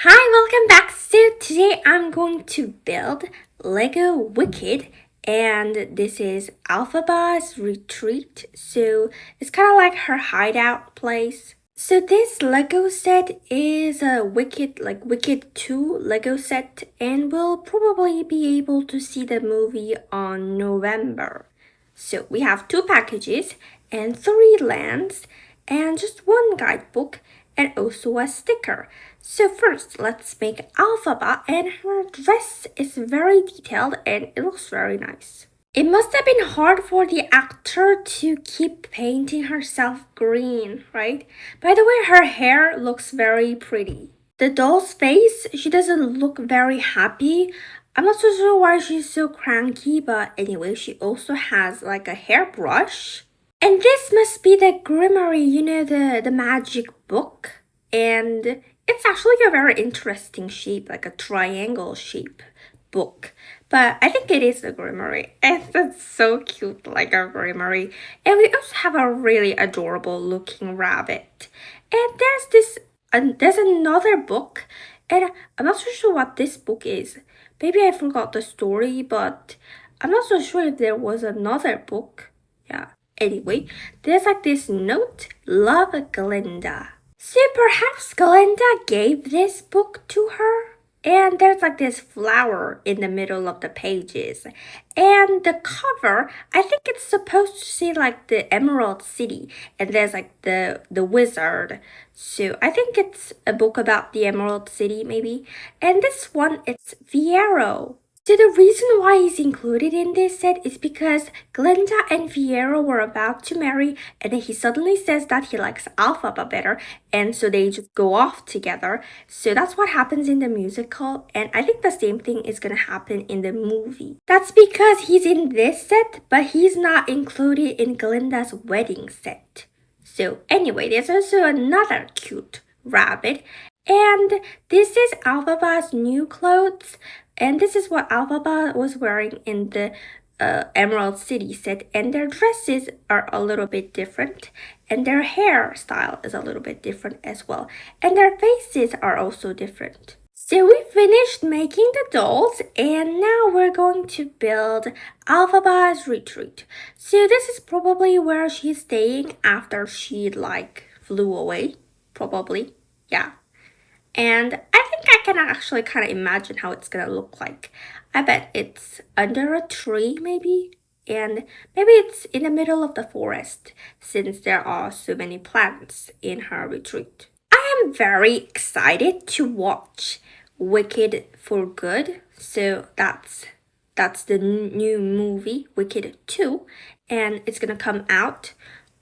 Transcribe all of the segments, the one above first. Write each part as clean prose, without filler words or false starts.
Hi, welcome back. So today I'm going to build Lego Wicked, and this is Elphaba's retreat. So it's kind of like her hideout place. So this Lego set is a Wicked 2 Lego set, and we'll probably be able to see the movie on November. So we have two packages and three lands and just one guidebook and also a sticker. So first, let's make Elphaba, and her dress is very detailed and it looks very nice. It must have been hard for the actor to keep painting herself green, right? By the way, her hair looks very pretty. The doll's face, she doesn't look very happy. I'm not so sure why she's so cranky, but anyway, she also has like a hairbrush. And this must be the Grimoire, the magic book. And it's actually a very interesting shape, like a triangle shape book. But I think it is a Grimoire. And that's so cute, like a Grimoire. And we also have a really adorable looking rabbit. And there's another book. And I'm not so sure what this book is. Maybe I forgot the story, but I'm not so sure if there was another book. Yeah. Anyway, there's like this note, love Glinda. So perhaps Glinda gave this book to her? And there's like this flower in the middle of the pages. And the cover, I think it's supposed to say like the Emerald City. And there's like the wizard. So I think it's a book about the Emerald City maybe. And this one, it's Fiero. So the reason why he's included in this set is because Glinda and Fiero were about to marry, and then he suddenly says that he likes Elphaba better, and so they just go off together. So that's what happens in the musical, and I think the same thing is gonna happen in the movie. That's because he's in this set, but he's not included in Glinda's wedding set. So anyway, there's also another cute rabbit, and this is Elphaba's new clothes. And this is what Elphaba was wearing in the Emerald City set. And their dresses are a little bit different. And their hairstyle is a little bit different as well. And their faces are also different. So we finished making the dolls, and now we're going to build Elphaba's retreat. So this is probably where she's staying after she flew away. Probably. Yeah. And I think I can actually kind of imagine how it's gonna look like. I bet it's under a tree maybe, and maybe it's in the middle of the forest since there are so many plants in her retreat. I am very excited to watch Wicked for Good. So that's the new movie Wicked 2, and it's gonna come out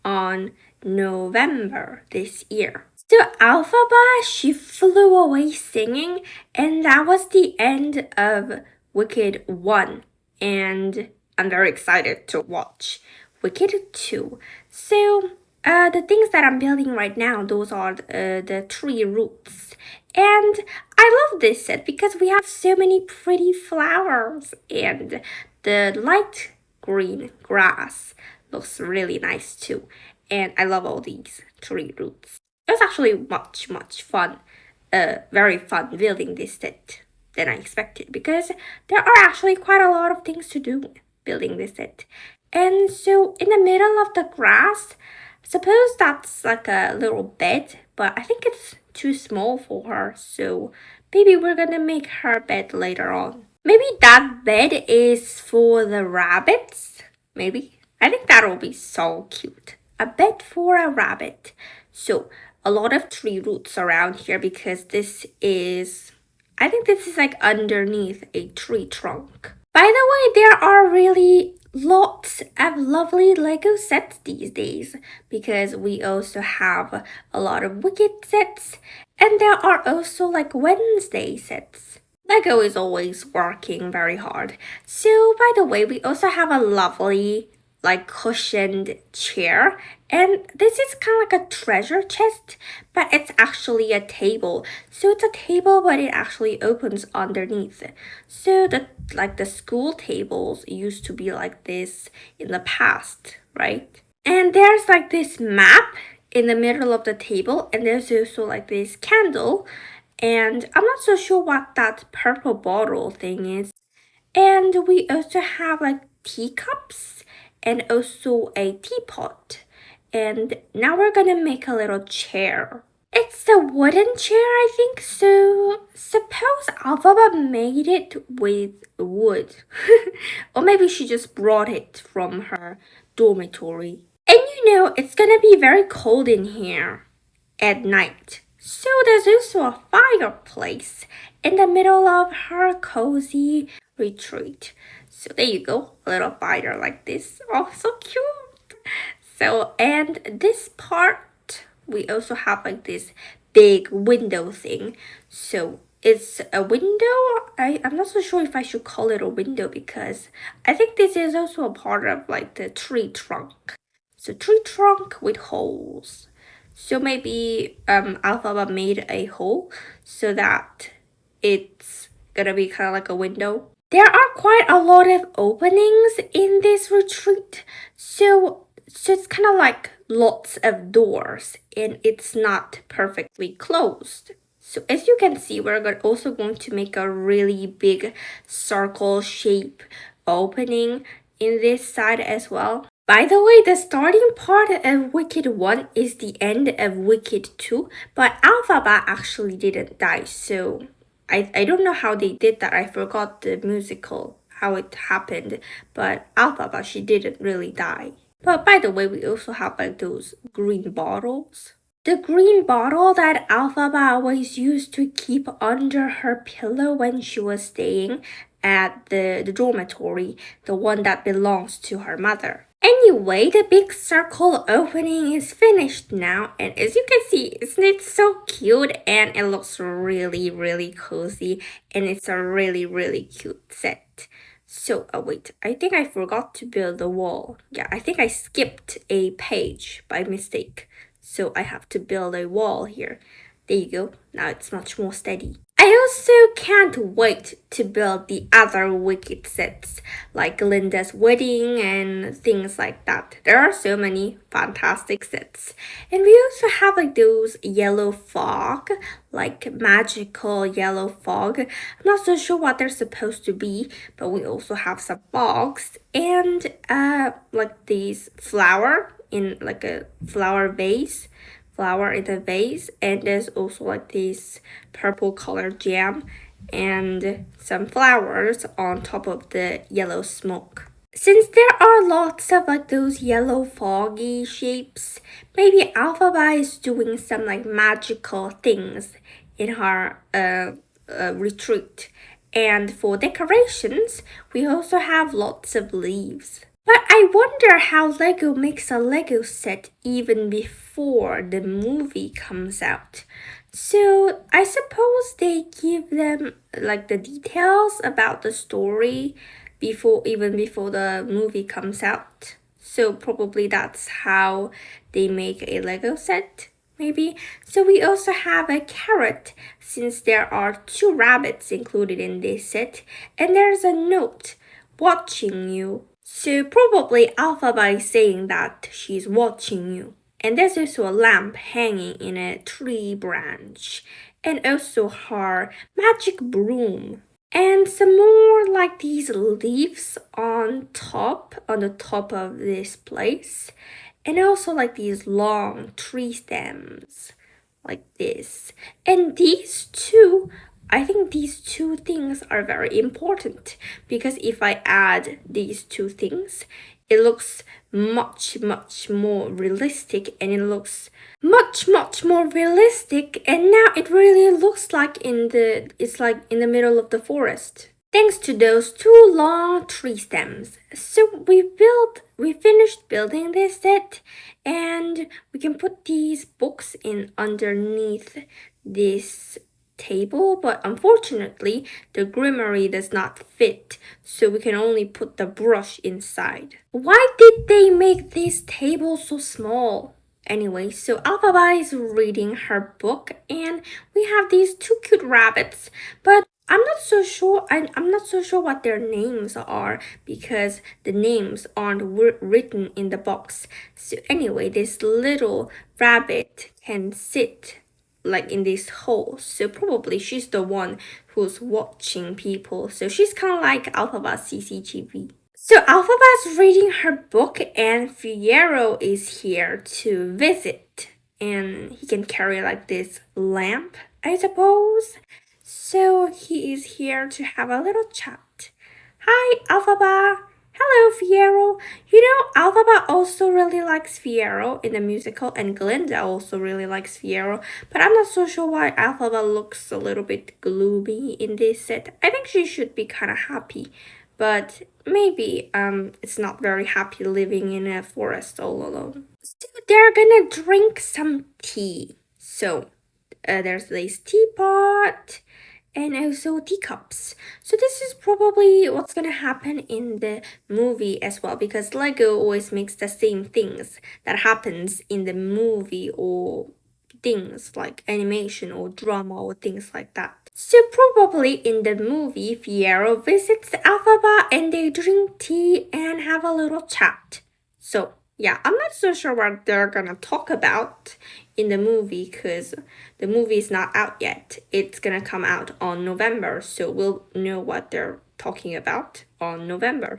on November this year. So Elphaba, she flew away singing, and that was the end of Wicked 1. And I'm very excited to watch Wicked 2. So the things that I'm building right now, those are the tree roots. And I love this set because we have so many pretty flowers, and the light green grass looks really nice too. And I love all these tree roots. It was actually much fun, very fun building this set than I expected, because there are actually quite a lot of things to do building this set. And so in the middle of the grass, suppose that's like a little bed, but I think it's too small for her, so maybe we're gonna make her bed later on. Maybe that bed is for the rabbits, maybe. I think that'll be so cute. A bed for a rabbit. So a lot of tree roots around here because I think this is like underneath a tree trunk. By the way, there are really lots of lovely Lego sets these days because we also have a lot of Wicked sets, and there are also like Wednesday sets. Lego is always working very hard. So by the way, we also have a lovely cushioned chair, and this is kind of like a treasure chest, but it's actually a table. So it's a table, but it actually opens underneath. So the school tables used to be like this in the past, right? And there's like this map in the middle of the table, and there's also like this candle, And I'm not so sure what that purple bottle thing is. And we also have like teacups and also a teapot. And now we're gonna make a little chair. It's a wooden chair, I think. So suppose Elphaba made it with wood. Or maybe she just brought it from her dormitory. And it's gonna be very cold in here at night. So there's also a fireplace in the middle of her cozy retreat. So there you go, a little fire like this. Oh, so cute. So, and this part, we also have like this big window thing. So it's a window. I'm not so sure if I should call it a window because I think this is also a part of like the tree trunk. So tree trunk with holes. So maybe Elphaba made a hole so that it's gonna be kind of like a window. There are quite a lot of openings in this retreat, so it's kind of like lots of doors, and it's not perfectly closed. So as you can see, we're also going to make a really big circle shape opening in this side as well. By the way, the starting part of Wicked 1 is the end of Wicked 2, but Elphaba actually didn't die, so I don't know how they did that. I forgot the musical, how it happened, but Elphaba, she didn't really die. But by the way, we also have like those green bottles. The green bottle that Elphaba always used to keep under her pillow when she was staying at the dormitory, the one that belongs to her mother. Anyway, the big circle opening is finished now, and as you can see, isn't it so cute? And it looks really, really cozy, and it's a really, really cute set. So, oh wait, I think I forgot to build the wall. Yeah, I think I skipped a page by mistake. So I have to build a wall here. There you go. Now it's much more steady. I also can't wait to build the other Wicked sets, like Linda's wedding and things like that. There are so many fantastic sets. And we also have like those yellow fog, like magical yellow fog. I'm not so sure what they're supposed to be, but we also have some fogs and like these flower in like a flower in a vase, and there's also like this purple color jam and some flowers on top of the yellow smoke. Since there are lots of like those yellow foggy shapes, maybe Elphaba is doing some like magical things in her retreat. And for decorations, we also have lots of leaves. But I wonder how Lego makes a Lego set even before the movie comes out. So I suppose they give them like the details about the story before the movie comes out. So probably that's how they make a Lego set, maybe. So we also have a carrot since there are 2 rabbits included in this set, and there's a note watching you. So probably Elphaba is saying that she's watching you. And there's also a lamp hanging in a tree branch. And also her magic broom. And some more like these leaves on the top of this place. And also like these long tree stems. Like this. And I think these 2 things are very important because if I add these 2 things, it looks much more realistic, and it looks much more realistic, and now it really looks like it's like in the middle of the forest. Thanks to those 2 long tree stems. So we finished building this set, and we can put these books in underneath this table, but unfortunately the grimoire does not fit, so we can only put the brush inside. Why did they make this table so small? Anyway, so Elphaba is reading her book, and we have these 2 cute rabbits, but I'm not so sure what their names are because the names aren't written in the box. So anyway, this little rabbit can sit like in this hole. So probably she's the one who's watching people. So she's kind of like Elphaba's CCTV. So Elphaba's reading her book and Fiyero is here to visit. And he can carry like this lamp, I suppose. So he is here to have a little chat. Hi, Elphaba. Hello, Fiyero. You know, Elphaba also really likes Fiyero in the musical, and Glinda also really likes Fiyero. But I'm not so sure why Elphaba looks a little bit gloomy in this set. I think she should be kind of happy, but maybe it's not very happy living in a forest all alone. So they're gonna drink some tea. So there's this teapot and also teacups. So this is probably what's gonna happen in the movie as well, because Lego always makes the same things that happens in the movie, or things like animation or drama or things like that. So probably in the movie, Fiyero visits Elphaba and they drink tea and have a little chat. So yeah, I'm not so sure what they're gonna talk about in the movie, because the movie is not out yet. It's gonna come out on November, so we'll know what they're talking about on November.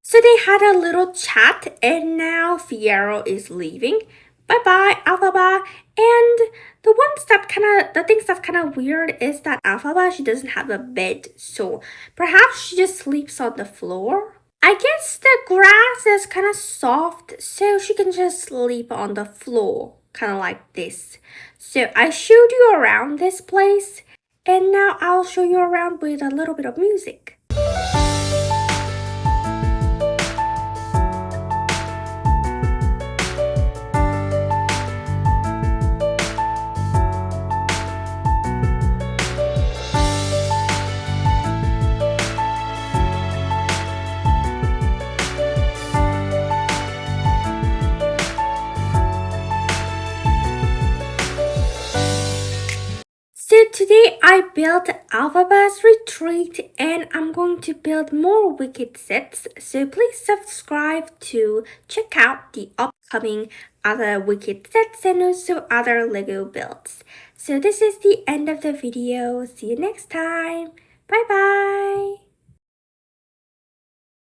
So they had a little chat and now Fiyero is leaving. Bye bye, Elphaba. And the things that's kind of weird is that Elphaba, she doesn't have a bed, so perhaps she just sleeps on the floor. I guess the grass is kind of soft, so she can just sleep on the floor, kind of like this. So I showed you around this place, and now I'll show you around with a little bit of music. So today I built Elphaba's retreat and I'm going to build more wicked sets. So please subscribe to check out the upcoming other wicked sets and also other Lego builds. So this is the end of the video. See you next time. Bye bye.